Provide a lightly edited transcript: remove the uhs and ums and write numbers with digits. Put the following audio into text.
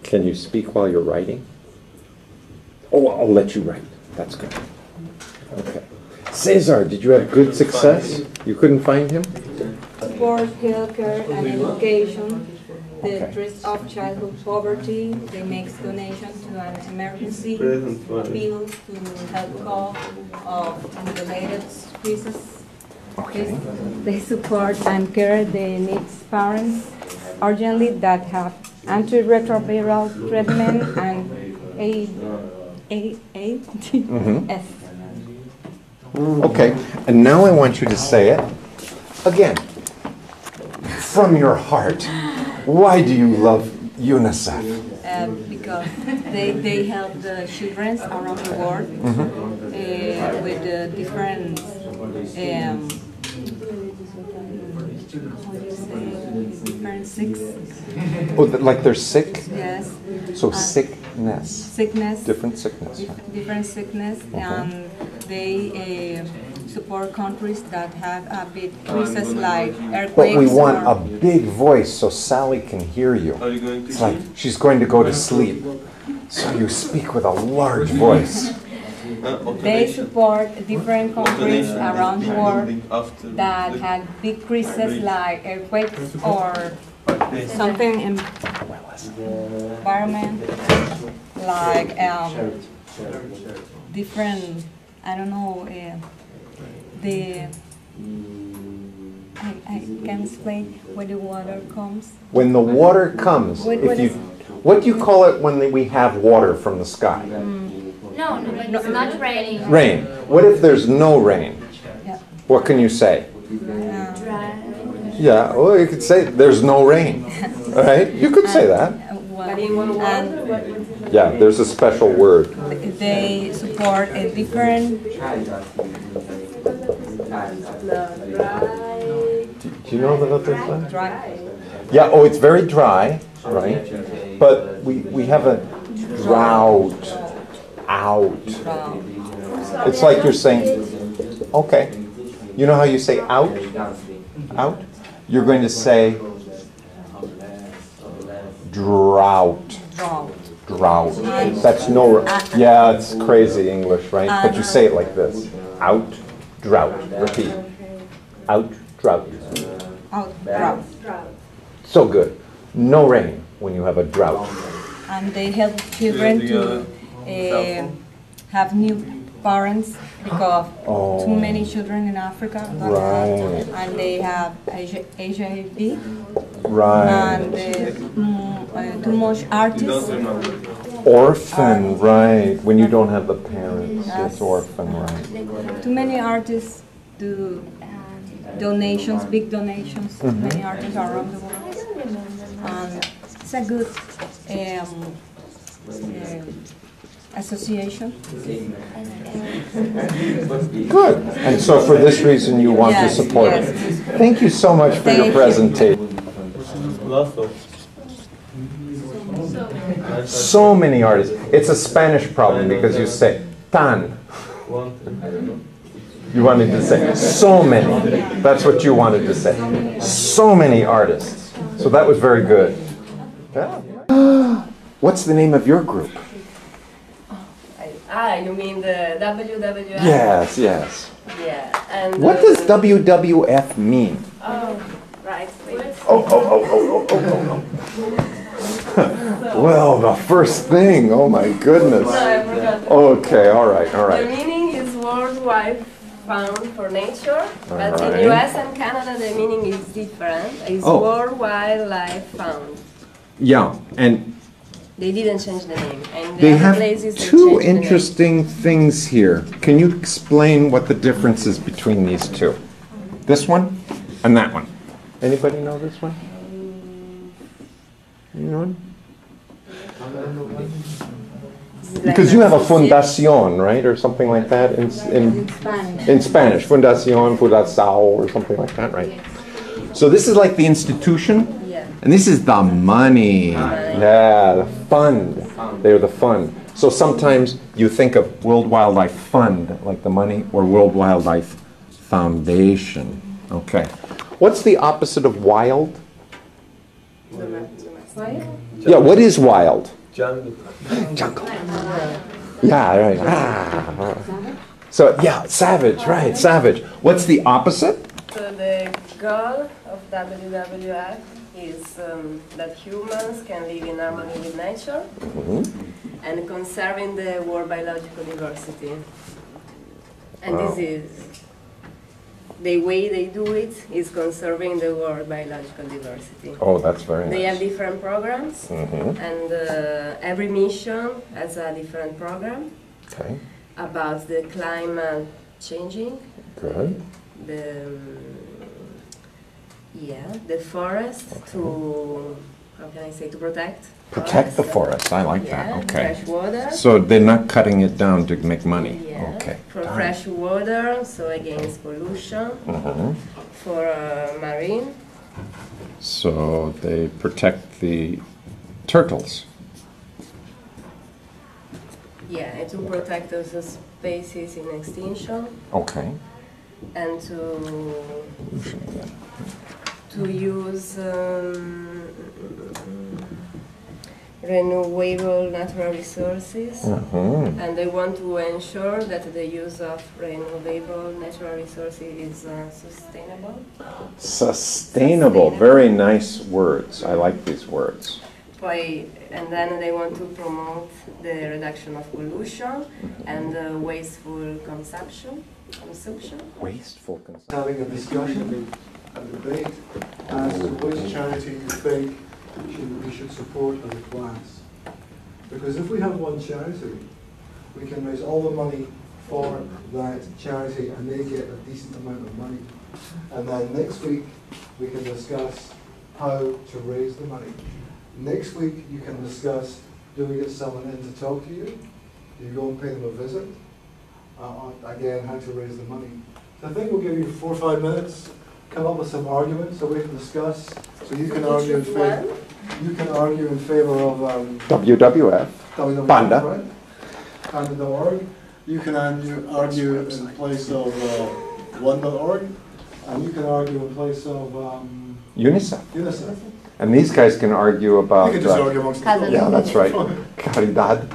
Can you speak while you're writing? Oh, I'll let you write. That's good. Okay. Cesar, did you have good success? You couldn't find him? Support healthcare and education, the threat of childhood poverty. They make donations to an emergency bill to help cope of related crises. Okay. They support and care the needs parents urgently that have antiretroviral treatment and AIDS. Okay, and now I want you to say it again, from your heart. Why do you love UNICEF? Because they help the children around the world with different different sick. Oh, like they're sick? Yes. So sickness. Sickness. Different sickness. Right? Different sickness, and they support countries that have a big crisis like earthquakes. But we want a big voice so Sally can hear you. It's like she's going to go to sleep. So you speak with a large voice. They support different countries around the world that have big crises like earthquakes or something in environment like different, I don't know, I can explain when the water comes. When the water comes, what do you call it when we have water from the sky? No, it's not raining. Rain. What if there's no rain? Yeah. What can you say? Dry. Yeah, well, you could say there's no rain. All right? You could say that. Yeah, there's a special word. They support a different. Do you know the other thing? Dry. Yeah, oh, it's very dry, right? But we have a drought. Out. It's like you're saying, okay. You know how you say out? Out? You're going to say drought. Drought. That's no, yeah, it's crazy English, right? But you say it like this. Out, drought. Repeat. Out, drought. Out, drought. So good. No rain when you have a drought. And they help children to have new parents because too many children in Africa Right. and they have HIV Right. and too much artists. Orphan, right. When you don't have the parents, it's orphan, right. Too many artists do donations, big donations. Too many artists around the world. And it's a good association. Good. And so for this reason you want to support it. Thank you so much for your presentation. So many artists. It's a Spanish problem because you say tan. You wanted to say so many. That's what you wanted to say. So many artists. So that was very good. Yeah. What's the name of your group? You mean the WWF? Yes, yes. Yeah. And what does WWF mean? Oh, right. Oh. Well, the first thing. Oh my goodness. No, I forgot. Okay, all right. The meaning is Worldwide Fund for Nature, but right. in US and Canada the meaning is different. It's World Wildlife Fund. Yeah, and they didn't change the name. And they have places two interesting things here. Can you explain what the difference is between these two? This one and that one. Anybody know this one? Anyone? Because you have a fundación, right, or something like that in Spanish. In Spanish, fundación, fundação, or something like that, right? So this is like the institution, and this is the money. Yeah, the fund. They're the fund. So sometimes you think of World Wildlife Fund, like the money, or World Wildlife Foundation. Okay. What's the opposite of wild? Yeah, what is wild? Jungle. Jungle. Yeah, right. Ah. So, yeah, savage, right, savage. What's the opposite? So the goal of WWF is that humans can live in harmony with nature and conserving the world biological diversity. And this is the way they do it is conserving the world biological diversity. Oh, that's very They nice. have different programs, and every mission has a different program Okay, about the climate changing, good. the forest to, how can I say, to protect. Protect the forest, I like that, okay. Fresh water. So they're not cutting it down to make money? Yeah, Okay. for darn. fresh water, so against pollution, for marine. So they protect the turtles. Yeah, and to protect those species in extinction, Okay. and to use renewable natural resources, and they want to ensure that the use of renewable natural resources is sustainable. Sustainable, very nice words. I like these words. And then they want to promote the reduction of pollution and wasteful consumption. Wasteful consumption. Having a discussion, a debate as to which charity you think we should support as a class. Because if we have one charity, we can raise all the money for that charity and they get a decent amount of money. And then next week, we can discuss how to raise the money. Next week, you can discuss, do we get someone in to talk to you? Do you go and pay them a visit? Again, how to raise the money. So I think we'll give you 4 or 5 minutes, come up with some arguments so we can discuss. So you can argue in favor. You can argue in favor of WWF. Panda. Right? Panda.org. You can argue in place of One.org, and you can argue in place of UNICEF. UNICEF. And these guys can argue about... You can just argue amongst yeah, that's right. Caridad.